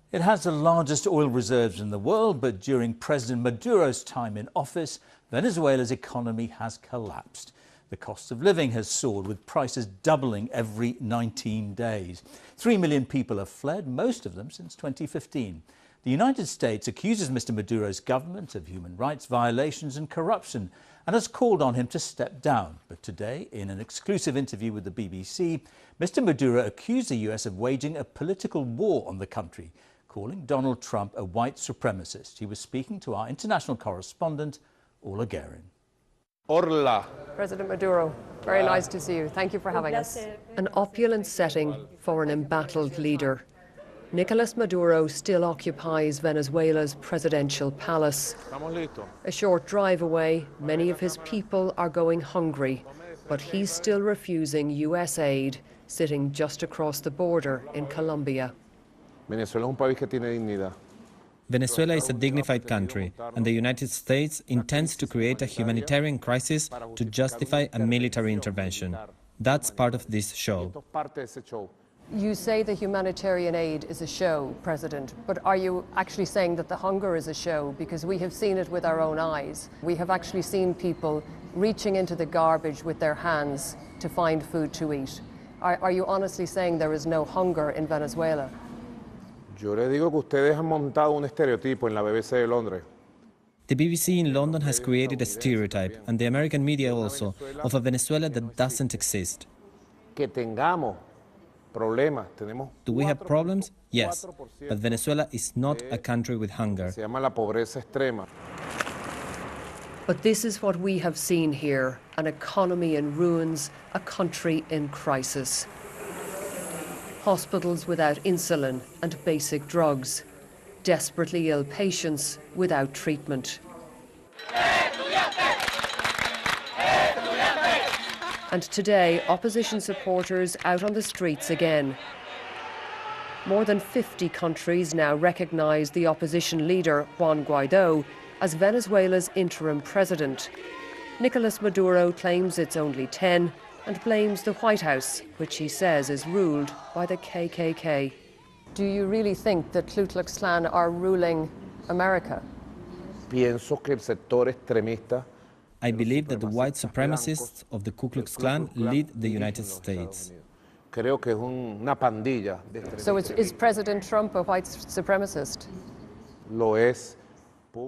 It has the largest oil reserves in the world, but during President Maduro's time in office, Venezuela's economy has collapsed. The cost of living has soared, with prices doubling every 19 days. 3 million people have fled, most of them since 2015. The United States accuses Mr. Maduro's government of human rights violations and corruption and has called on him to step down. But today, in an exclusive interview with the BBC, Mr. Maduro accused the US of waging a political war on the country, calling Donald Trump a white supremacist. He was speaking to our international correspondent, Ola Guerin. Hola. President Maduro, very nice to see you. Thank you for having us. An opulent setting for an embattled leader. Nicolas Maduro still occupies Venezuela's presidential palace. A short drive away, many of his people are going hungry, but he's still refusing US aid, sitting just across the border in Colombia. Venezuela is a dignified country, and the United States intends to create a humanitarian crisis to justify a military intervention. That's part of this show. You say the humanitarian aid is a show, President, but are you actually saying that the hunger is a show? Because we have seen it with our own eyes. We have actually seen people reaching into the garbage with their hands to find food to eat. Are you honestly saying there is no hunger in Venezuela? Yo le digo que ustedes han montado un estereotipo en la BBC de Londres. The BBC in London has created a stereotype, and the American media also, of a Venezuela that doesn't exist. Que tengamos problemas. Tenemos Do we have problems? Yes, but Venezuela is not a country with hunger. Se llama la pobreza extrema. But this is what we have seen here, an economy in ruins, a country in crisis. Hospitals without insulin and basic drugs, desperately ill patients without treatment. And today, opposition supporters out on the streets again. More than 50 countries now recognize the opposition leader, Juan Guaidó, as Venezuela's interim president. Nicolas Maduro claims it's only 10 and blames the White House, which he says is ruled by the KKK. Do you really think that Ku Klux Klan are ruling America? Pienso que el sector extremista. I believe that the white supremacists of the Ku Klux Klan lead the United States. Creo que es una pandilla. So is President Trump a white supremacist? Lo es.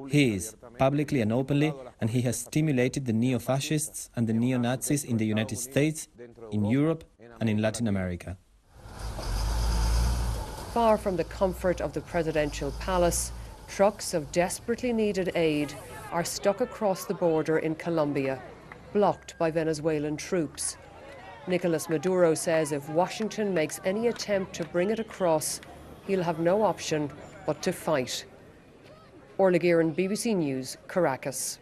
He is, publicly and openly, and he has stimulated the neo-fascists and the neo-Nazis in the United States, in Europe and in Latin America. Far from the comfort of the presidential palace, trucks of desperately needed aid are stuck across the border in Colombia, blocked by Venezuelan troops. Nicolas Maduro says if Washington makes any attempt to bring it across, he'll have no option but to fight. Ola Guerin, BBC News, Caracas.